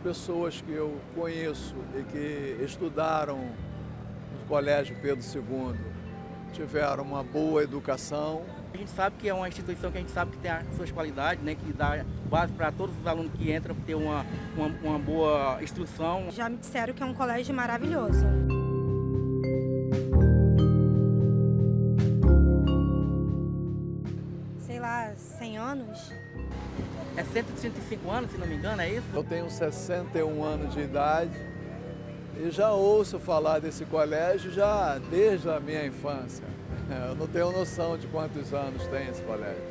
pessoas que eu conheço e que estudaram no Colégio Pedro II tiveram uma boa educação. A gente sabe que é uma instituição que a gente sabe que tem as suas qualidades, né, que dá base para todos os alunos que entram ter uma boa instrução. Já me disseram que é um colégio maravilhoso. Sei lá, 100 anos? É 135 anos, se não me engano, é isso? Eu tenho 61 anos de idade e já ouço falar desse colégio já desde a minha infância. Eu não tenho noção de quantos anos tem esse colégio.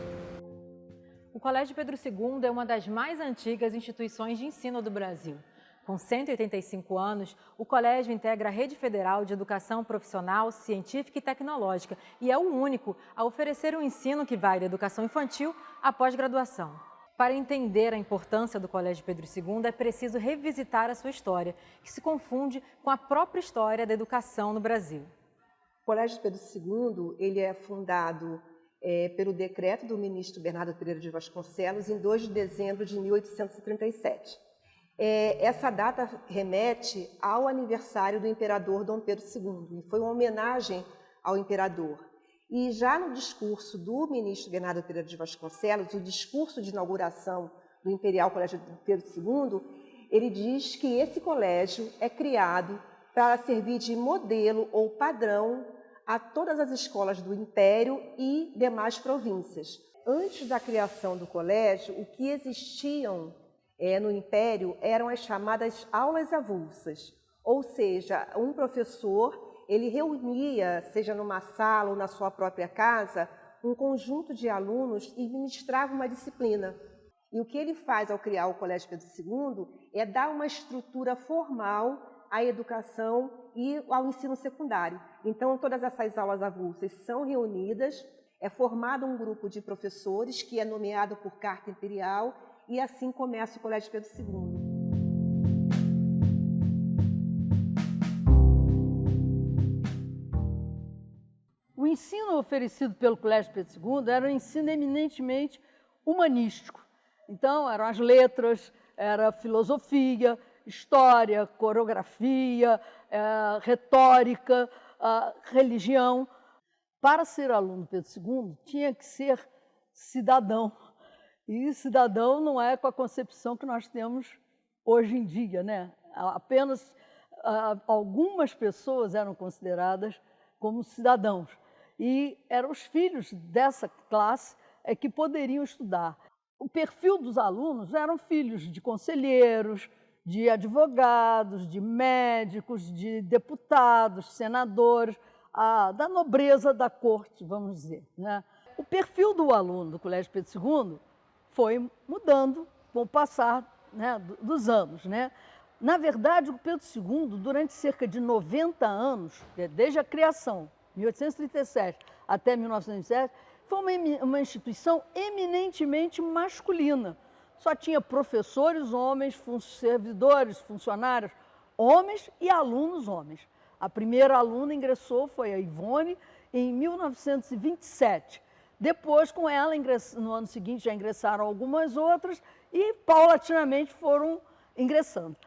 O Colégio Pedro II é uma das mais antigas instituições de ensino do Brasil. Com 185 anos, o colégio integra a Rede Federal de Educação Profissional, Científica e Tecnológica e é o único a oferecer um ensino que vai da educação infantil à pós-graduação. Para entender a importância do Colégio Pedro II, é preciso revisitar a sua história, que se confunde com a própria história da educação no Brasil. O Colégio Pedro II ele é fundado pelo decreto do ministro Bernardo Pereira de Vasconcelos em 2 de dezembro de 1837. Essa data remete ao aniversário do imperador Dom Pedro II, e foi uma homenagem ao imperador. E já no discurso do ministro Bernardo Pereira de Vasconcelos, o discurso de inauguração do Imperial Colégio Pedro II, ele diz que esse colégio é criado para servir de modelo ou padrão a todas as escolas do Império e demais províncias. Antes da criação do colégio, o que existiam no Império eram as chamadas aulas avulsas, ou seja, um professor ele reunia, seja numa sala ou na sua própria casa, um conjunto de alunos e ministrava uma disciplina. E o que ele faz ao criar o Colégio Pedro II é dar uma estrutura formal à educação e ao ensino secundário. Então, todas essas aulas avulsas são reunidas, é formado um grupo de professores que é nomeado por carta imperial e assim começa o Colégio Pedro II. O ensino oferecido pelo Colégio Pedro II era um ensino eminentemente humanístico. Então, eram as letras, era filosofia, história, coreografia, retórica, religião. Para ser aluno do Pedro II, tinha que ser cidadão. E cidadão não é com a concepção que nós temos hoje em dia, né? Apenas algumas pessoas eram consideradas como cidadãos. E eram os filhos dessa classe que poderiam estudar. O perfil dos alunos eram filhos de conselheiros, de advogados, de médicos, de deputados, senadores, da nobreza da corte, vamos dizer, né? O perfil do aluno do Colégio Pedro II foi mudando com o passar, né, dos anos, né? Na verdade, o Pedro II, durante cerca de 90 anos, desde a criação, 1837 até 1907, foi uma instituição eminentemente masculina. Só tinha professores homens, servidores, funcionários homens e alunos homens. A primeira aluna ingressou foi a Ivone em 1927. Depois, com ela, no ano seguinte, já ingressaram algumas outras e, paulatinamente, foram ingressando.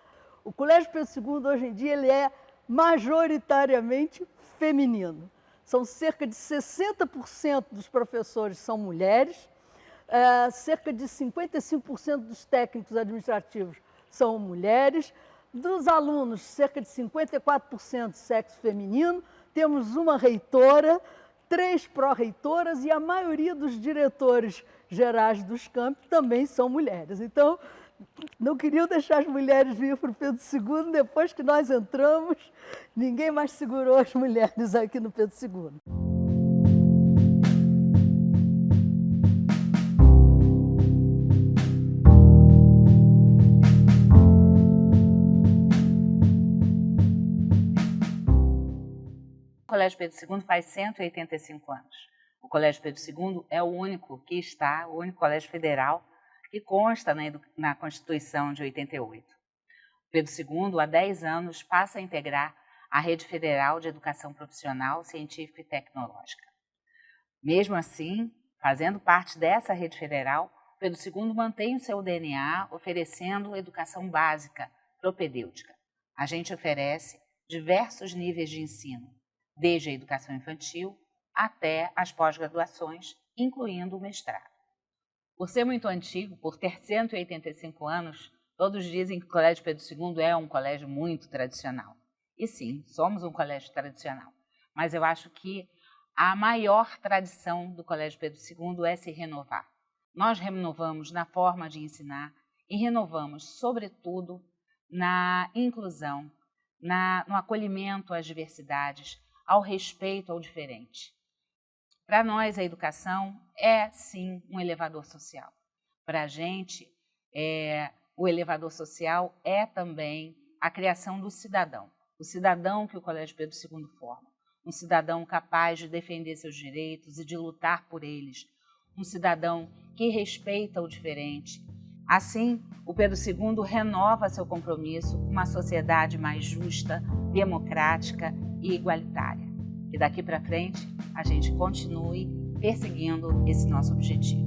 O Colégio Pedro II, hoje em dia, ele é majoritariamente feminino. São cerca de 60% dos professores são mulheres, cerca de 55% dos técnicos administrativos são mulheres, dos alunos, cerca de 54% sexo feminino, temos uma reitora, 3 pró-reitoras e a maioria dos diretores gerais dos campi também são mulheres. Então, não queriam deixar as mulheres vir para o Pedro II, depois que nós entramos, ninguém mais segurou as mulheres aqui no Pedro II. O Colégio Pedro II faz 185 anos. O Colégio Pedro II é o único colégio federal que consta na Constituição de 88. Pedro II, há 10 anos, passa a integrar a Rede Federal de Educação Profissional, Científica e Tecnológica. Mesmo assim, fazendo parte dessa rede federal, o Pedro II mantém o seu DNA oferecendo educação básica, propedêutica. A gente oferece diversos níveis de ensino, desde a educação infantil até as pós-graduações, incluindo o mestrado. Por ser muito antigo, por ter 185 anos, todos dizem que o Colégio Pedro II é um colégio muito tradicional. E sim, somos um colégio tradicional. Mas eu acho que a maior tradição do Colégio Pedro II é se renovar. Nós renovamos na forma de ensinar e renovamos, sobretudo, na inclusão, no acolhimento às diversidades, ao respeito ao diferente. Para nós, a educação é, sim, um elevador social. Para a gente, o elevador social é também a criação do cidadão. O cidadão que o Colégio Pedro II forma. Um cidadão capaz de defender seus direitos e de lutar por eles. Um cidadão que respeita o diferente. Assim, o Pedro II renova seu compromisso com uma sociedade mais justa, democrática e igualitária. Que daqui para frente a gente continue perseguindo esse nosso objetivo.